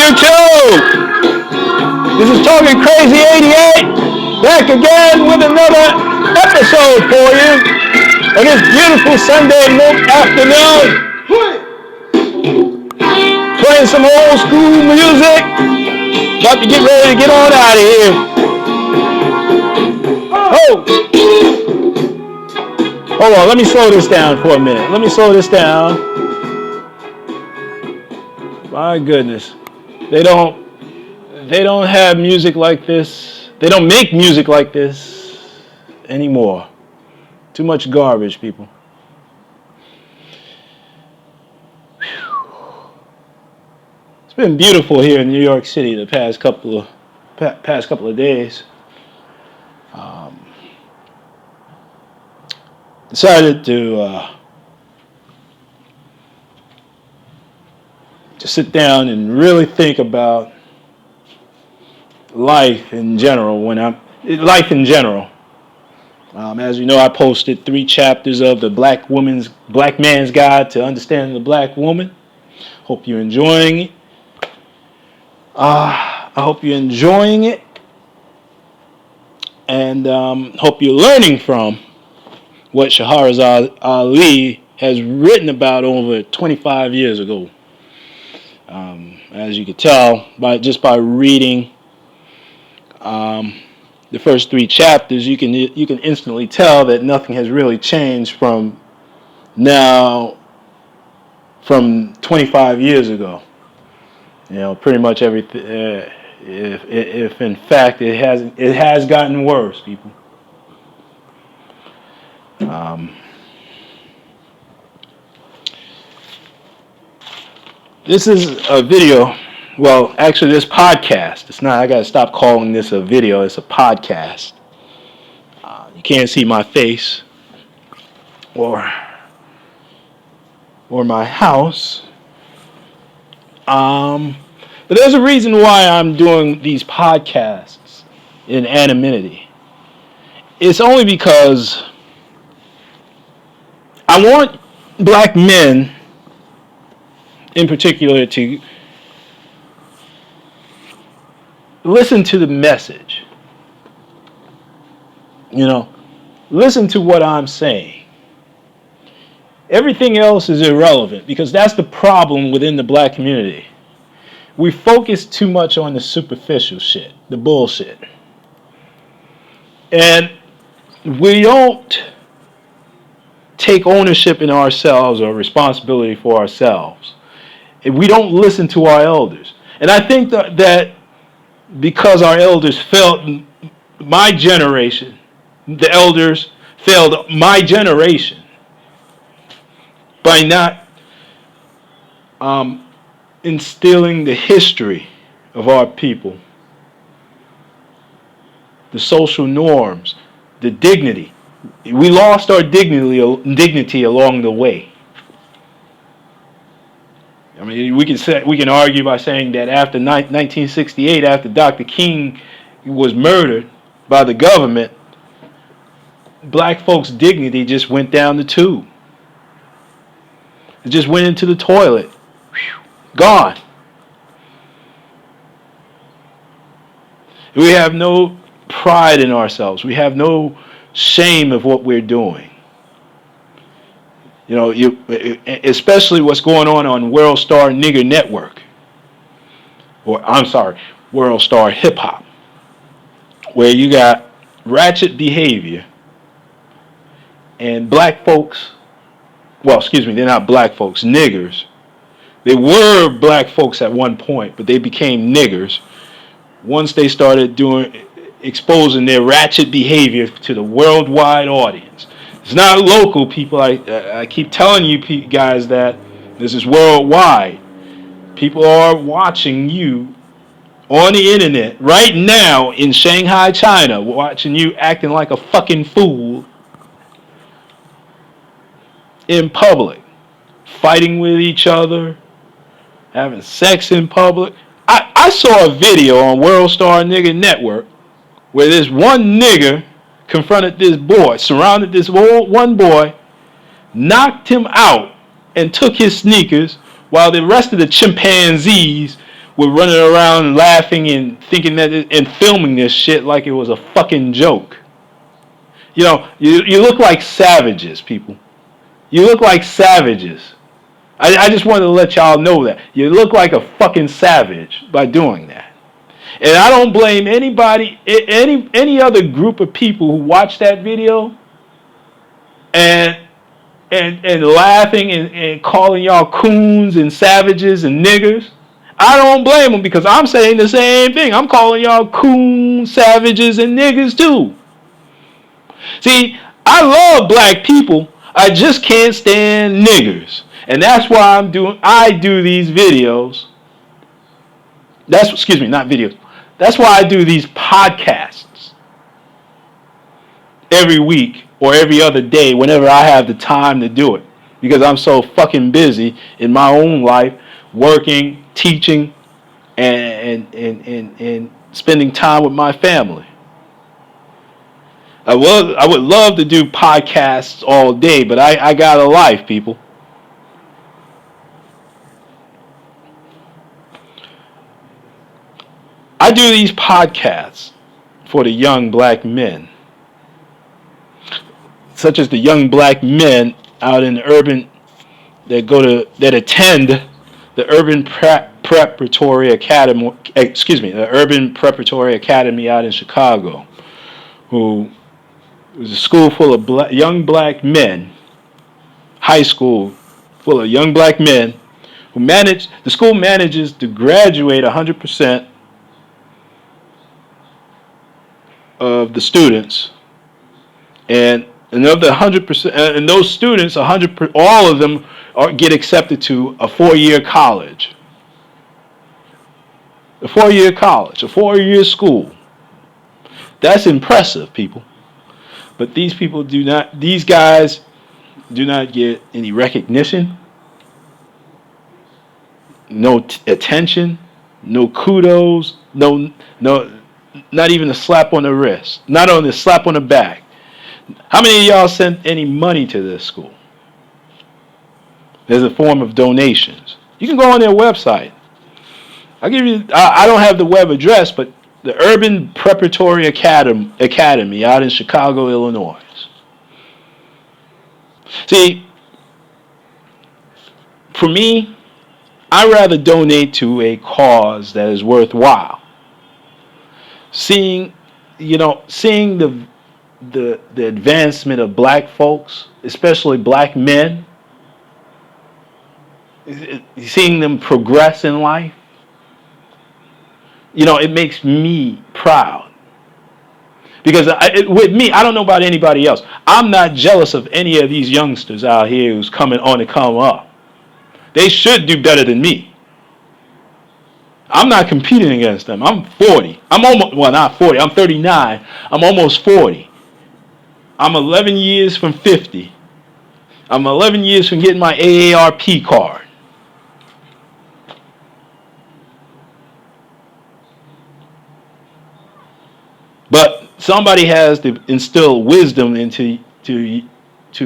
YouTube? This is Talking Crazy 88, back again with another episode for you on this beautiful Sunday afternoon. Playing some old school music. About to get ready to get on out of here. Oh! Hold on, let me slow this down for a minute. Let me slow this down. My goodness. They don't have music like this. They don't make music like this anymore. Too much garbage, people. It's been beautiful here in New York City the past couple of days. Decided to sit down and really think about life in general. As you know, I posted 3 chapters of the Black Man's Guide to Understanding the Black Woman. Hope you're enjoying it. And hope you're learning from what Shahrazad Ali has written about over 25 years ago. As you can tell by reading the first 3 chapters, you can instantly tell that nothing has really changed from 25 years ago. You know, pretty much everything. If in fact it has gotten worse, people. This is a video. Well, actually, this podcast. It's not. I gotta stop calling this a video. It's a podcast. You can't see my face or my house. But there's a reason why I'm doing these podcasts in anonymity. It's only because I want black men, in particular, to listen to the message. You know, listen to what I'm saying. Everything else is irrelevant because that's the problem within the black community. We focus too much on the superficial shit, the bullshit. And we don't take ownership in ourselves or responsibility for ourselves. We don't listen to our elders. And I think that because our elders failed my generation, the elders failed my generation by not instilling the history of our people, the social norms, the dignity. We lost our dignity along the way. I mean, we can argue by saying that after 1968, after Dr. King was murdered by the government, black folks' dignity just went down the tube. It just went into the toilet. Gone. We have no pride in ourselves. We have no shame of what we're doing. You know, especially what's going on World Star Nigger Network. World Star Hip Hop. Where you got ratchet behavior and black folks, they're not black folks, niggers. They were black folks at one point, but they became niggers once they started exposing their ratchet behavior to the worldwide audience. It's not local, people. I keep telling you guys that this is worldwide. People are watching you on the internet right now in Shanghai, China, watching you acting like a fucking fool in public, fighting with each other, having sex in public. I saw a video on World Star Nigger Network where this one nigger confronted this boy, surrounded this one boy, knocked him out, and took his sneakers while the rest of the chimpanzees were running around laughing and thinking that and filming this shit like it was a fucking joke. You know, you look like savages, people. You look like savages. I just wanted to let y'all know that. You look like a fucking savage by doing that. And I don't blame anybody, any other group of people who watched that video and laughing and calling y'all coons and savages and niggers. I don't blame them because I'm saying the same thing. I'm calling y'all coons, savages, and niggers too. See, I love black people. I just can't stand niggers. And that's why I do these videos. Not videos. That's why I do these podcasts every week or every other day whenever I have the time to do it. Because I'm so fucking busy in my own life, working, teaching, and spending time with my family. I would love to do podcasts all day, but I got a life, people. I do these podcasts for the young black men, such as the young black men out in the urban that attend the Urban Preparatory Academy. The Urban Preparatory Academy out in Chicago, who was a school full of young black men, high school full of young black men who the school manages to graduate 100% of the students, and of the 100%, and those students, all of them get accepted to a 4-year college. A 4-year college, a 4-year school. That's impressive, people. But these guys do not get any recognition, no attention, no kudos, no, not even a slap on the wrist, not on the slap on the back. How many of y'all sent any money to this school? There's a form of donations. You can go on their website. I don't have the web address, but the Urban Preparatory Academy out in Chicago, Illinois. See, for me, I'd rather donate to a cause that is worthwhile. Seeing the advancement of black folks, especially black men, seeing them progress in life, it makes me proud. Because with me, I don't know about anybody else. I'm not jealous of any of these youngsters out here who's coming on to come up. They should do better than me. I'm not competing against them. I'm 40. Not 40. I'm 39. I'm almost 40. I'm 11 years from 50. I'm 11 years from getting my AARP card. But somebody has to instill wisdom into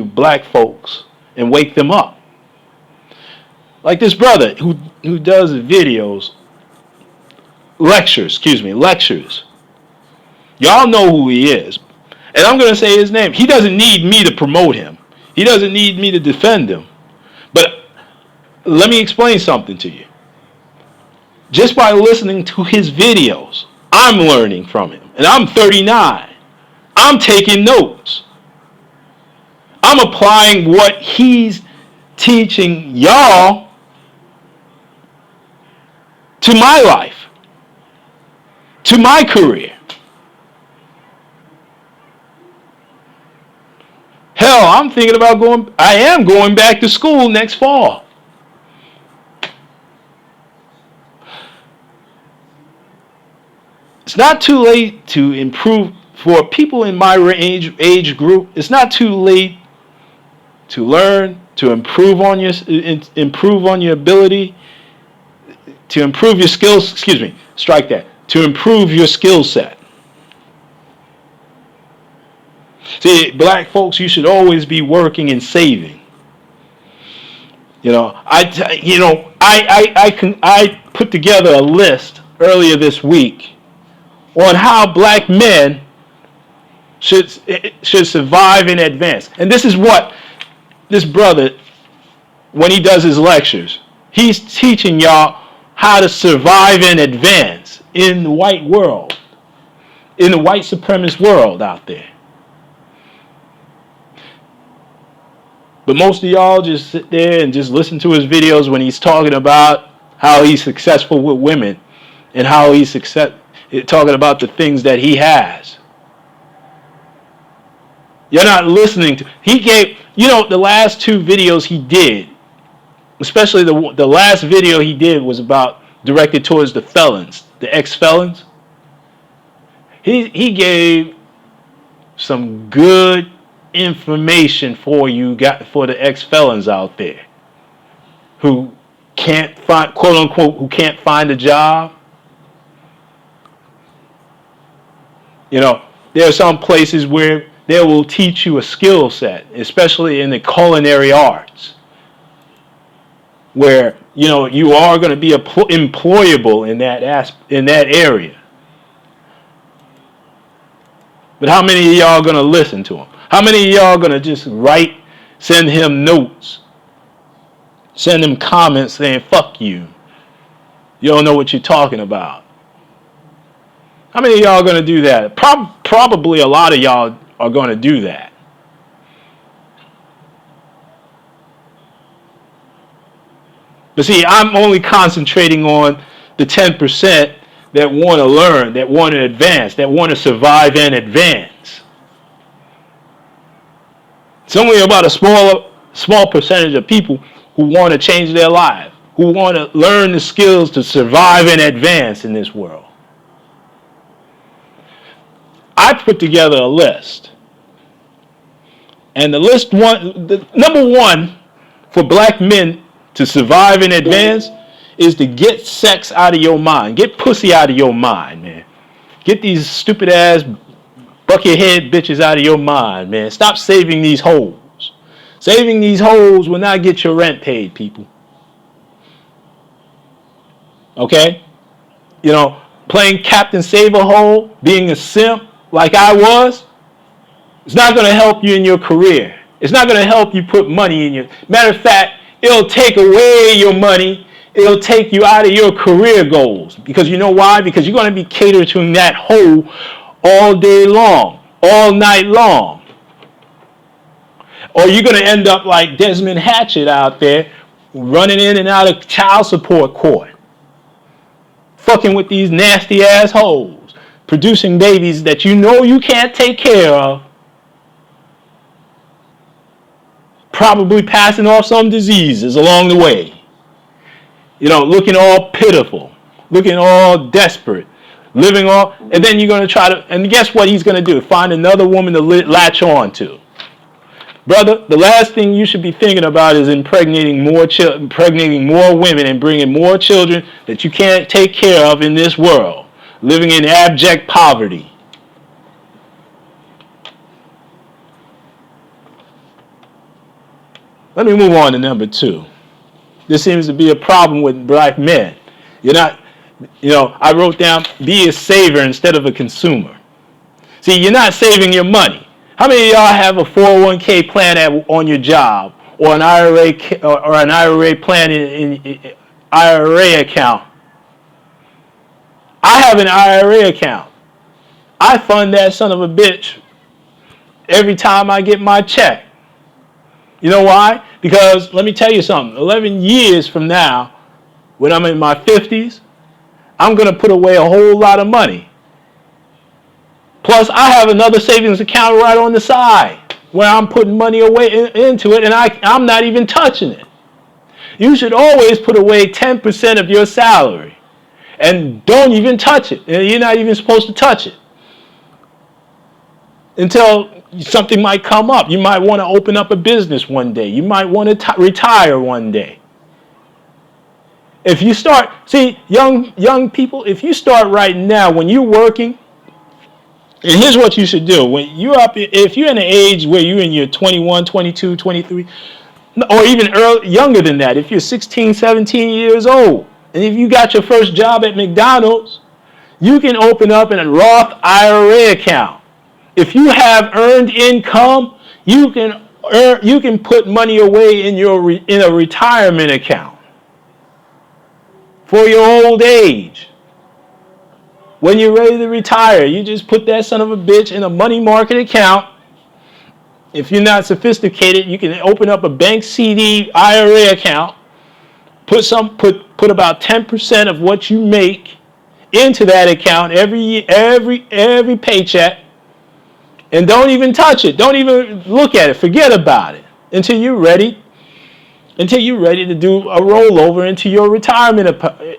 black folks and wake them up. Like this brother who does lectures. Y'all know who he is. And I'm going to say his name. He doesn't need me to promote him. He doesn't need me to defend him. But let me explain something to you. Just by listening to his videos, I'm learning from him. And I'm 39. I'm taking notes. I'm applying what he's teaching y'all to my life, to my career. Hell, I'm thinking about I am going back to school next fall. It's not too late to improve for people in my age group. It's not too late to learn, to improve on your ability, to improve your skills. Strike that. To improve your skill set. See, black folks, you should always be working and saving. I put together a list earlier this week on how black men should survive and advance. And this is what this brother, when he does his lectures, he's teaching y'all how to survive and advance in the white world, in the white supremacist world out there. But most of y'all just sit there and just listen to his videos when he's talking about how he's successful with women and how he's talking about the things that he has. You're not listening to. He gave, the last two videos he did, especially the last video he did was directed towards the felons, the ex-felons. He gave some good information for the ex-felons out there who can't find, quote unquote, who can't find a job. There are some places where they will teach you a skill set, especially in the culinary arts, where you are going to be employable in that area. But how many of y'all are going to listen to him? How many of y'all are going to just send him notes, send him comments saying, fuck you. You don't know what you're talking about. How many of y'all are going to do that? Probably a lot of y'all are going to do that. But see, I'm only concentrating on the 10% that want to learn, that want to advance, that want to survive and advance. It's only about a small percentage of people who want to change their life, who want to learn the skills to survive and advance in this world. I put together a list. And the number one for black men to survive and advance is to get sex out of your mind. Get pussy out of your mind, man. Get these stupid ass buckethead bitches out of your mind, man. Stop saving these hoes. Saving these hoes will not get your rent paid, people. Okay? Playing Captain Save-A-Hole, being a simp like I was, it's not going to help you in your career. It's not going to help you put money in your... Matter of fact, it'll take away your money. It'll take you out of your career goals. Because you know why? Because you're going to be catered to that hoe all day long, all night long. Or you're going to end up like Desmond Hatchett out there, running in and out of child support court, fucking with these nasty assholes, producing babies that you can't take care of, probably passing off some diseases along the way. Looking all pitiful, looking all desperate, living all, and then you're going to try to, and guess what he's going to do? Find another woman to latch on to. Brother, the last thing you should be thinking about is impregnating more women and bringing more children that you can't take care of in this world, living in abject poverty. Let me move on to number 2. This seems to be a problem with black men. I wrote down, be a saver instead of a consumer. See, you're not saving your money. How many of y'all have a 401k plan on your job, or an IRA plan in IRA account? I have an IRA account. I fund that son of a bitch every time I get my check. You know why? Because let me tell you something. 11 years from now, when I'm in my 50s, I'm going to put away a whole lot of money. Plus, I have another savings account right on the side where I'm putting money away into it, and I'm not even touching it. You should always put away 10% of your salary and don't even touch it. And you're not even supposed to touch it until something might come up. You might want to open up a business one day. You might want to retire one day. If you start, young people, if you start right now when you're working, and here's what you should do. If you're in an age where you're in your 21, 22, 23, or even younger than that. If you're 16, 17 years old, and if you got your first job at McDonald's, you can open up a Roth IRA account. If you have earned income, you can put money away in a retirement account for your old age. When you're ready to retire, you just put that son of a bitch in a money market account. If you're not sophisticated, you can open up a bank CD IRA account, put about 10% of what you make into that account every paycheck, and don't even touch it. Don't even look at it. Forget about it until you're ready to do a rollover into your retirement,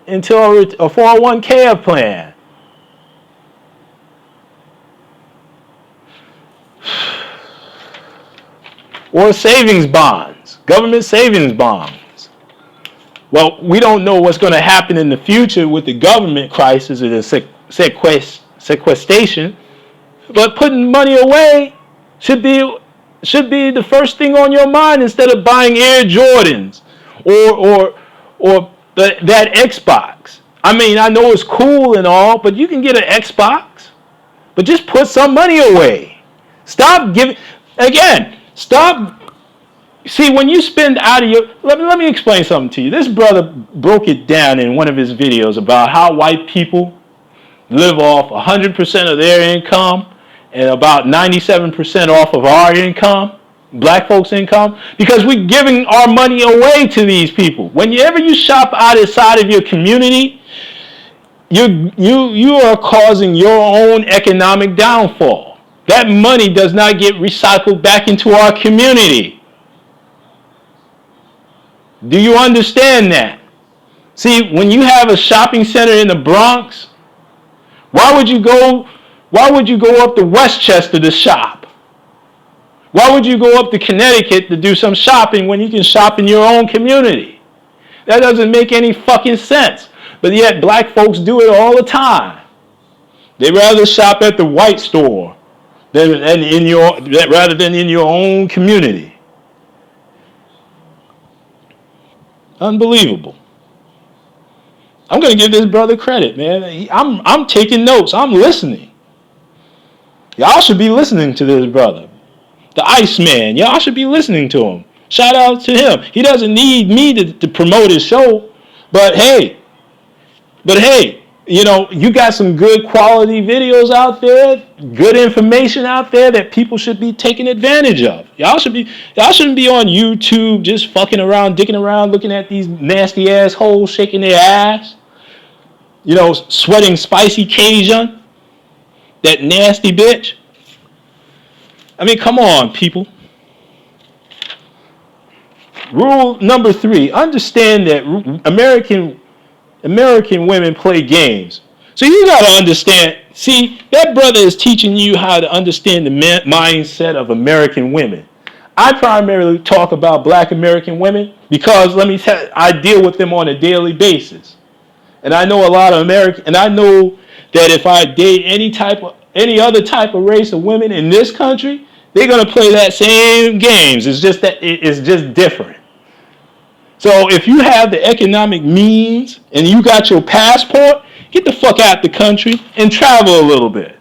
into a 401k plan. Or savings bonds, government savings bonds. Well, we don't know what's going to happen in the future with the government crisis or the sequestration, but putting money away should be the first thing on your mind instead of buying Air Jordans or that Xbox. I mean, I know it's cool and all, but you can get an Xbox, but just put some money away. Stop. See, when you spend out of your... Let me explain something to you. This brother broke it down in one of his videos about how white people live off 100% of their income and about 97% off of our income, black folks' income, because we're giving our money away to these people. Whenever you shop outside of your community, you are causing your own economic downfall. That money does not get recycled back into our community. Do you understand that? See, when you have a shopping center in the Bronx, why would you go up to Westchester to shop? Why would you go up to Connecticut to do some shopping when you can shop in your own community? That doesn't make any fucking sense. But yet black folks do it all the time. They rather shop at the white store rather than in your own community. Unbelievable. I'm going to give this brother credit, man. I'm taking notes. I'm listening. Y'all should be listening to this brother. The Iceman. Y'all should be listening to him. Shout out to him. He doesn't need me to promote his show. But hey, you know, you got some good quality videos out there, good information out there that people should be taking advantage of. Y'all shouldn't be on YouTube just fucking around, dicking around, looking at these nasty assholes shaking their ass. You know, sweating spicy Cajun. That nasty bitch. I mean, come on, people. Rule number 3, understand that American women play games. So you got to understand, see, that brother is teaching you how to understand the mindset of American women. I primarily talk about black American women because, I deal with them on a daily basis. And I know a lot of and I know that if I date any other type of race of women in this country, they're going to play that same games. It's just that it's just different. So if you have the economic means and you got your passport, get the fuck out the country and travel a little bit.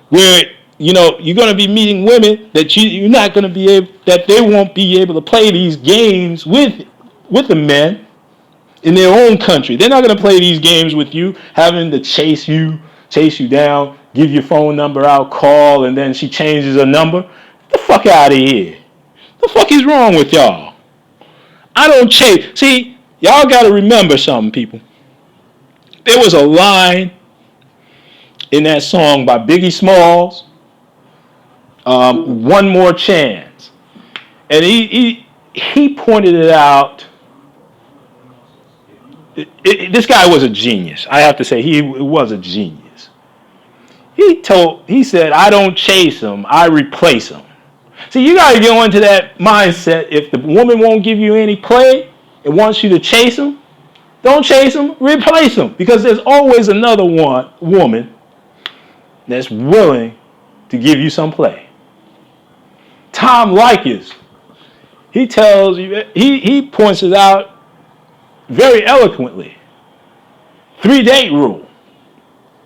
Where, you know, you're going to be meeting women that you're not going to be able, that they won't be able to play these games with the men in their own country. They're not going to play these games with you, having to chase you down, give your phone number out, call, and then she changes her number. Get the fuck out of here. The fuck is wrong with y'all? I don't chase. See, y'all got to remember something, people. There was a line in that song by Biggie Smalls, One More Chance. And he pointed it out. This guy was a genius. I have to say, he was a genius. He said, I don't chase them, I replace them. See, you got to go into that mindset. If the woman won't give you any play and wants you to chase them, don't chase them, replace them. Because there's always another woman that's willing to give you some play. Tom Leykis, He tells you, he points it out very eloquently. 3-date rule.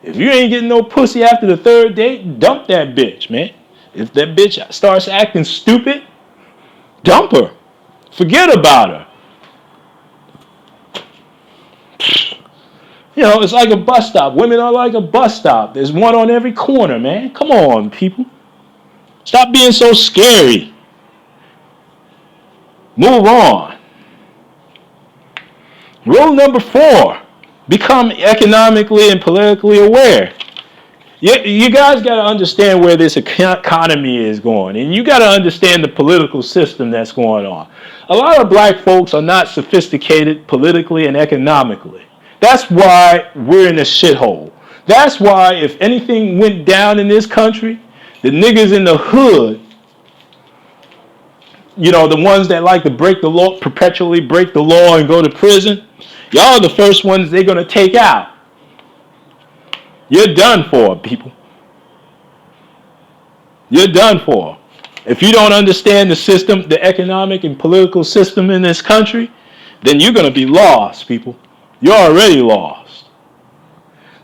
If you ain't getting no pussy after the 3rd date, dump that bitch, man. If that bitch starts acting stupid, dump her. Forget about her. You know, it's like a bus stop. Women are like a bus stop. There's one on every corner, man. Come on, people. Stop being so scary. Move on. Rule number 4. Become economically and politically aware. You guys got to understand where this economy is going. And you got to understand the political system that's going on. A lot of black folks are not sophisticated politically and economically. That's why we're in a shithole. That's why if anything went down in this country, the niggas in the hood, you know, the ones that like to break the law, perpetually break the law and go to prison, y'all are the first ones they're going to take out. You're done for, people. You're done for. If you don't understand the system, the economic and political system in this country, then you're going to be lost, people. You're already lost.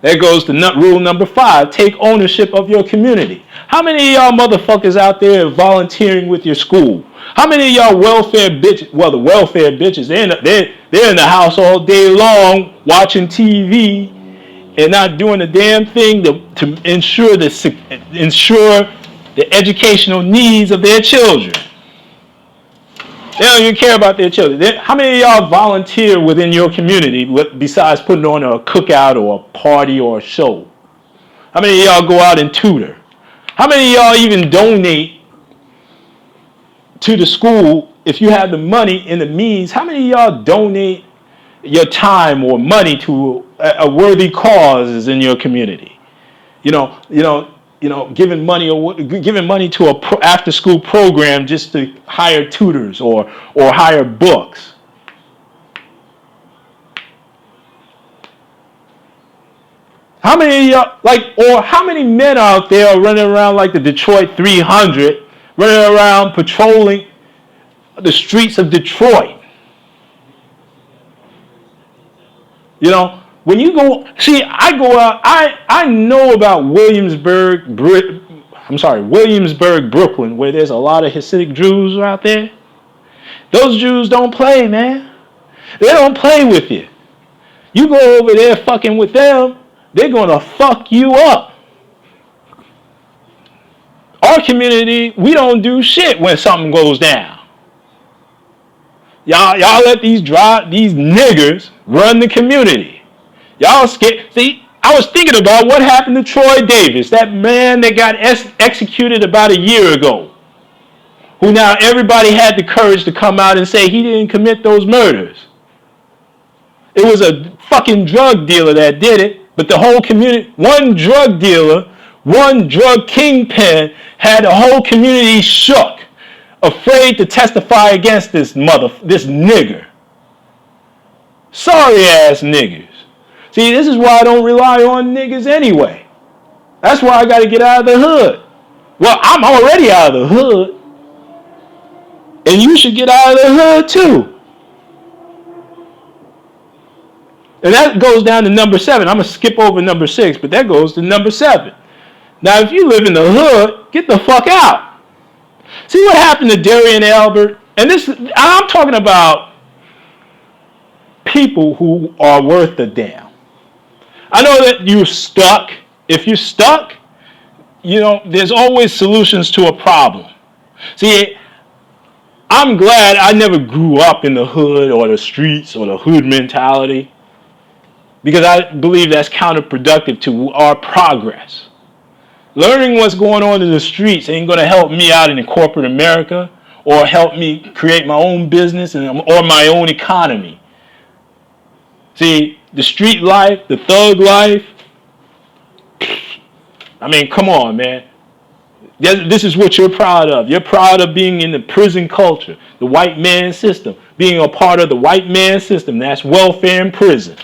That goes to rule number 5. Take ownership of your community. How many of y'all motherfuckers out there are volunteering with your school? How many of y'all welfare bitches? Well, the welfare bitches, they're in the house all day long watching TV and not doing a damn thing to ensure the educational needs of their children. They don't even care about their children. How many of y'all volunteer within your community besides putting on a cookout or a party or a show? How many of y'all go out and tutor? How many of y'all even donate to the school if you have the money and the means? How many of y'all donate your time or money to a worthy cause in your community? Giving money to a after-school program just to hire tutors or hire books. How many of y'all, how many men out there are running around like the Detroit 300, running around patrolling the streets of Detroit? You know, when you go, I go out, I know about Williamsburg, Brooklyn, where there's a lot of Hasidic Jews out there. Those Jews don't play, man. They don't play with you. You go over there fucking with them, they're going to fuck you up. Our community, we don't do shit when something goes down. Y'all let these niggers run the community. Y'all scared. See, I was thinking about what happened to Troy Davis, that man that got executed about a year ago, who now everybody had the courage to come out and say he didn't commit those murders. It was a fucking drug dealer that did it, but the whole community, one drug dealer, one drug kingpin had the whole community shook, afraid to testify against this nigger. Sorry ass niggers. See, this is why I don't rely on niggas anyway. That's why I got to get out of the hood. Well, I'm already out of the hood. And you should get out of the hood too. And that goes down to number 7. I'm going to skip over number 6, but that goes to number 7. Now, if you live in the hood, get the fuck out. See what happened to Darian Albert? And I'm talking about people who are worth a damn. I know that you're stuck. If you're stuck, there's always solutions to a problem. See, I'm glad I never grew up in the hood or the streets or the hood mentality, because I believe that's counterproductive to our progress. Learning what's going on in the streets ain't going to help me out in corporate America or help me create my own business or my own economy. See, the street life, the thug life, I mean, come on, man. This is what you're proud of. You're proud of being in the prison culture, the white man system, being a part of the white man system. That's welfare in prison.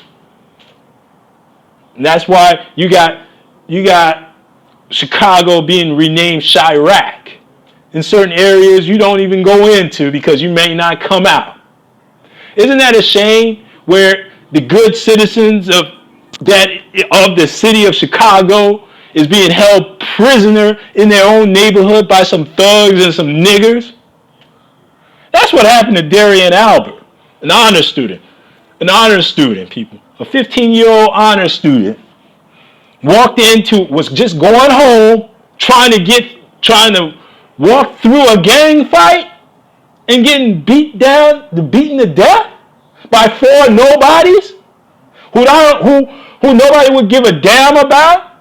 And that's why you got Chicago being renamed Chirac. in certain areas you don't even go into because you may not come out. Isn't that a shame where the good citizens of the city of Chicago is being held prisoner in their own neighborhood by some thugs and some niggers? That's what happened to Darian Albert, an honor student. An honor student, people. A 15-year-old honor student was just going home, trying to walk through a gang fight and getting beaten to death by four nobodies who nobody would give a damn about.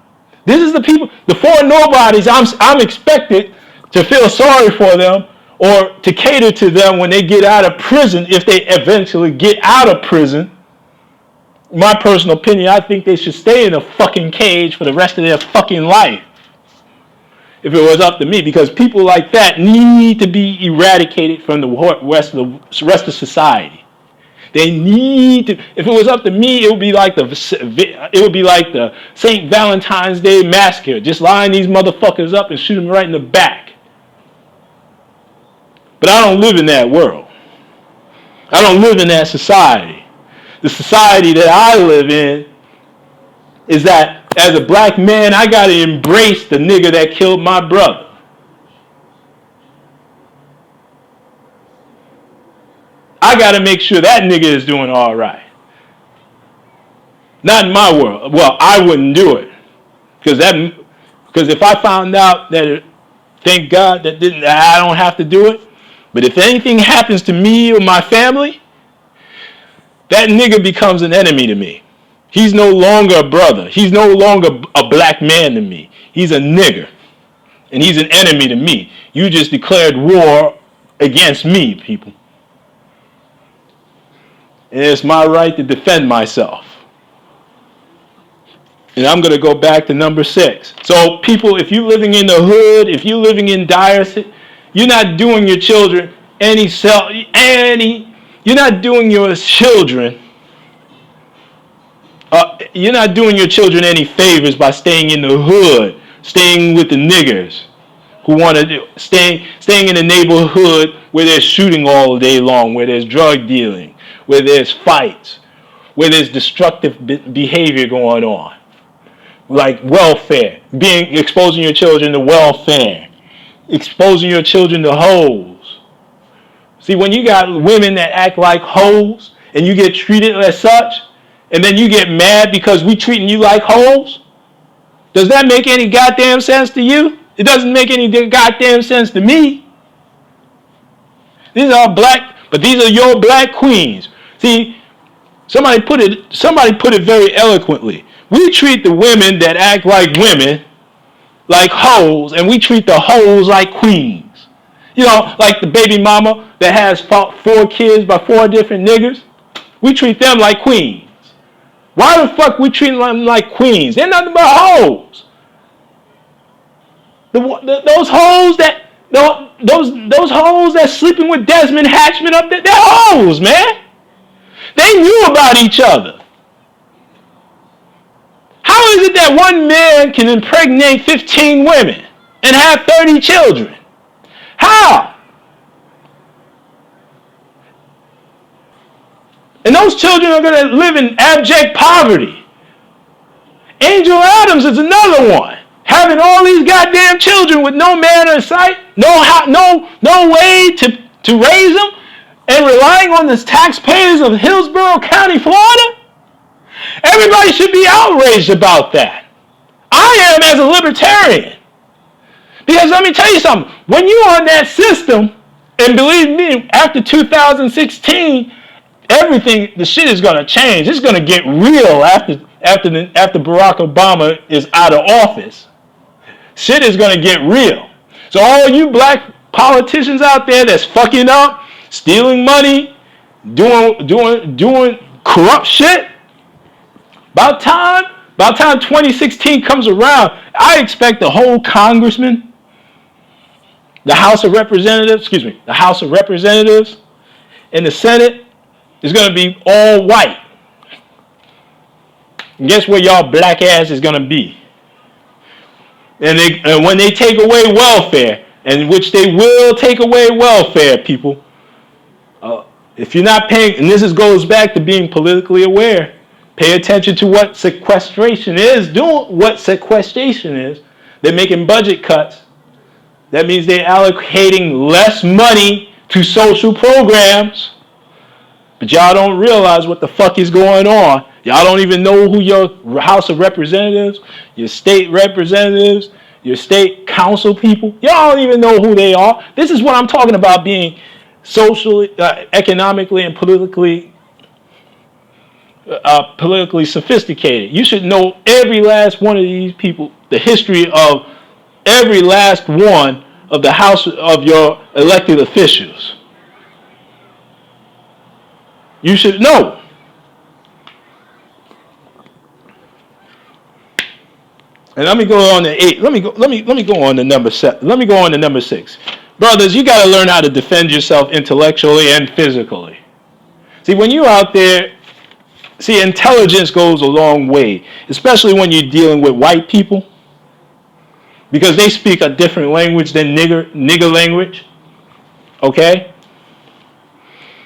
This is the people, the four nobodies. I'm expected to feel sorry for them or to cater to them when they get out of prison, if they eventually get out of prison. My personal opinion, I think they should stay in a fucking cage for the rest of their fucking life, if it was up to me, because people like that need to be eradicated from the rest of society. They need to. If it was up to me, it would be like the St. Valentine's Day massacre. Just line these motherfuckers up and shoot them right in the back. But I don't live in that world. I don't live in that society. The society that I live in is that as a black man, I got to embrace the nigga that killed my brother. I got to make sure that nigga is doing all right. Not in my world. Well, I wouldn't do it. Because if I found out that, thank God that I don't have to do it. But if anything happens to me or my family, that nigga becomes an enemy to me. He's no longer a brother. He's no longer a black man to me. He's a nigger. And he's an enemy to me. You just declared war against me, people. And it's my right to defend myself. And I'm going to go back to number 6. So, people, if you're living in the hood, if you're living in dire, you're not doing your children you're not doing your children any favors by staying in the hood, staying with the niggers who want to staying in the neighborhood where there's shooting all day long, where there's drug dealing, where there's fights, where there's destructive behavior going on, like welfare, exposing your children to welfare, exposing your children to hoes. See, when you got women that act like hoes and you get treated as such, and then you get mad because we treating you like hoes, does that make any goddamn sense to you? It doesn't make any goddamn sense to me. These are your black queens. See, somebody put it very eloquently. We treat the women that act like women like hoes, and we treat the hoes like queens. You know, like the baby mama that has 4 kids by 4 different niggers. We treat them like queens. Why the fuck we treat them like queens? They're nothing but hoes. Those hoes that sleeping with Desmond Hatchman up there, they're hoes, man. They knew about each other. How is it that one man can impregnate 15 women and have 30 children? How? And those children are going to live in abject poverty. Angel Adams is another one. Having all these goddamn children with no man in sight, no way to raise them, and relying on the taxpayers of Hillsborough County, Florida. Everybody should be outraged about that. I am, as a libertarian. Because let me tell you something. When you're on that system, and believe me, after 2016, the shit is going to change. It's going to get real after Barack Obama is out of office. Shit is going to get real. So all you black politicians out there that's fucking up, stealing money, doing corrupt shit, about time 2016 comes around, I expect the whole congressman, the House of Representatives, and the Senate is going to be all white. And guess where y'all black ass is going to be? And when they take away welfare, in which they will take away welfare, people. If you're not paying, and goes back to being politically aware, pay attention to what sequestration is. What sequestration is. They're making budget cuts. That means they're allocating less money to social programs. But y'all don't realize what the fuck is going on. Y'all don't even know who your House of Representatives, your state representatives, your state council people, y'all don't even know who they are. This is what I'm talking about, being socially, economically, and politically sophisticated. You should know every last one of these people, the history of every last one of the house of your elected officials. You should know. And let me go on to 8. Let me go on to number 7. Let me go on to number 6. Brothers, you got to learn how to defend yourself intellectually and physically. See, when you're out there, intelligence goes a long way, especially when you're dealing with white people, because they speak a different language than nigger language. Okay?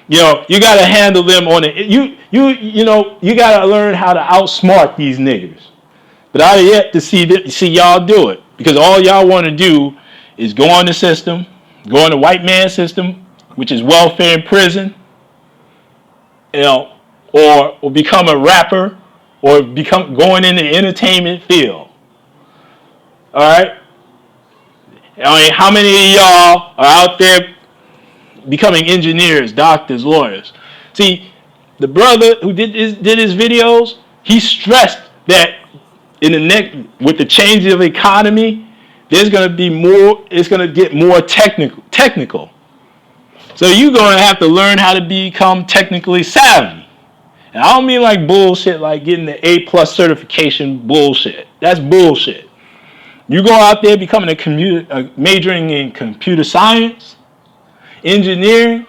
You know, you got to handle them on it. You got to learn how to outsmart these niggers. But I have yet to see y'all do it, because all y'all want to do is go on the system, go on the white man system, which is welfare in prison, or become a rapper, or going in the entertainment field. All right? I mean, how many of y'all are out there becoming engineers, doctors, lawyers? See, the brother who did his videos, he stressed that with the change of economy, there's going to be more. It's going to get more technical. So you're going to have to learn how to become technically savvy. And I don't mean like bullshit, like getting the A+ certification bullshit. That's bullshit. You go out there becoming majoring in computer science, engineering,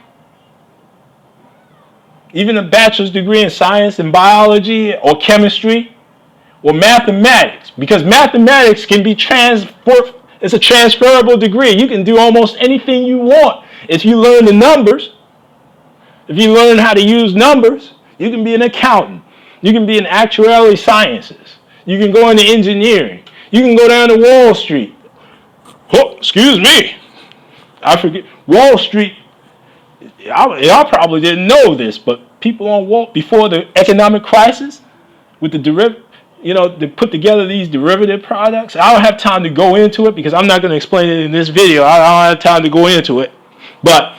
even a bachelor's degree in science and biology or chemistry, or mathematics, because mathematics can be transferred. It's a transferable degree. You can do almost anything you want if you learn the numbers. If you learn how to use numbers, you can be an accountant. You can be in actuarial sciences. You can go into engineering. You can go down to Wall Street. Oh, excuse me. I forget. Wall Street, y'all probably didn't know this, but people on Wall, before the economic crisis, with the they put together these derivative products. I don't have time to go into it because I'm not going to explain it in this video. I don't have time to go into it. But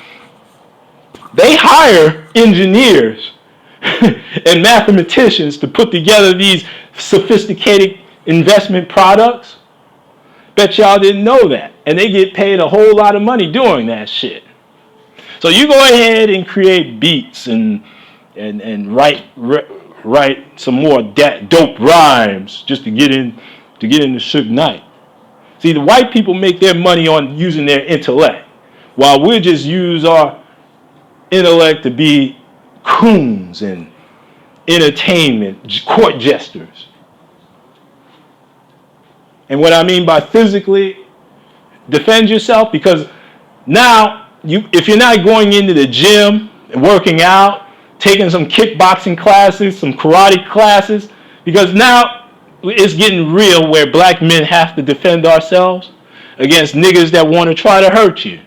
they hire engineers and mathematicians to put together these sophisticated investment products. Bet y'all didn't know that. And they get paid a whole lot of money doing that shit. So you go ahead and create beats and write some more dope rhymes just to get into Suge Knight. See, the white people make their money on using their intellect, while we just use our intellect to be coons and entertainment court jesters. And what I mean by physically defend yourself, because now if you're not going into the gym and working out, taking some kickboxing classes, some karate classes, because now it's getting real where black men have to defend ourselves against niggas that want to try to hurt you.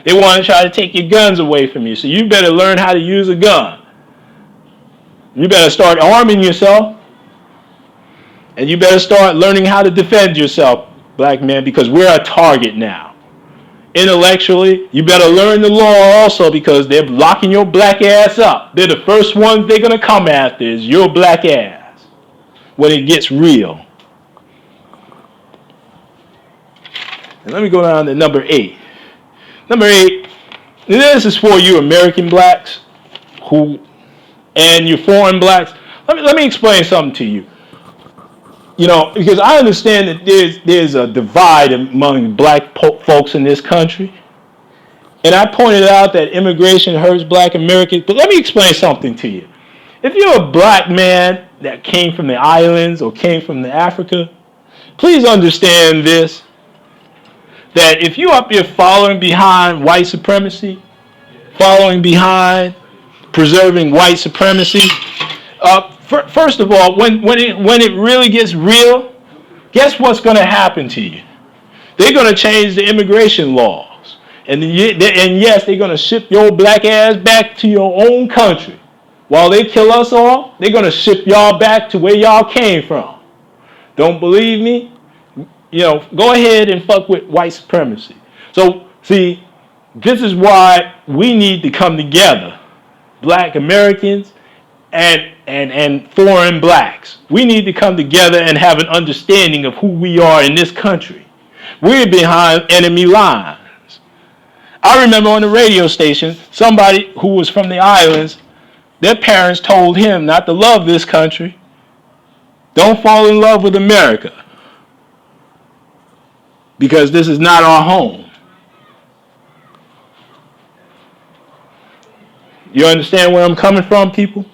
They want to try to take your guns away from you. So you better learn how to use a gun. You better start arming yourself. And you better start learning how to defend yourself, black man, because we're a target now. Intellectually, you better learn the law also, because they're locking your black ass up. They're the first ones they're going to come after is your black ass when it gets real. And let me go down to number 8. Number 8, this is for you American blacks and you foreign blacks. Let me explain something to you. Because I understand that there's a divide among black folks in this country. And I pointed out that immigration hurts black Americans. But let me explain something to you. If you're a black man that came from the islands or came from Africa, please understand this. that if you up here following behind white supremacy, following behind preserving white supremacy, first of all, when it really gets real, guess what's going to happen to you? They're going to change the immigration laws. And yes, they're going to ship your black ass back to your own country. While they kill us all, they're going to ship y'all back to where y'all came from. Don't believe me? Go ahead and fuck with white supremacy. So, see, this is why we need to come together, black Americans and foreign blacks. We need to come together and have an understanding of who we are in this country. We're behind enemy lines. I remember on the radio station, somebody who was from the islands, their parents told him not to love this country. Don't fall in love with America, because this is not our home. You understand where I'm coming from, people?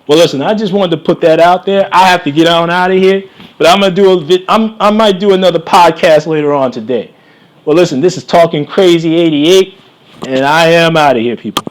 Well, listen, I just wanted to put that out there. I have to get on out of here, but I might do another podcast later on today. Well, listen, this is Talking Crazy 88, and I am out of here, people.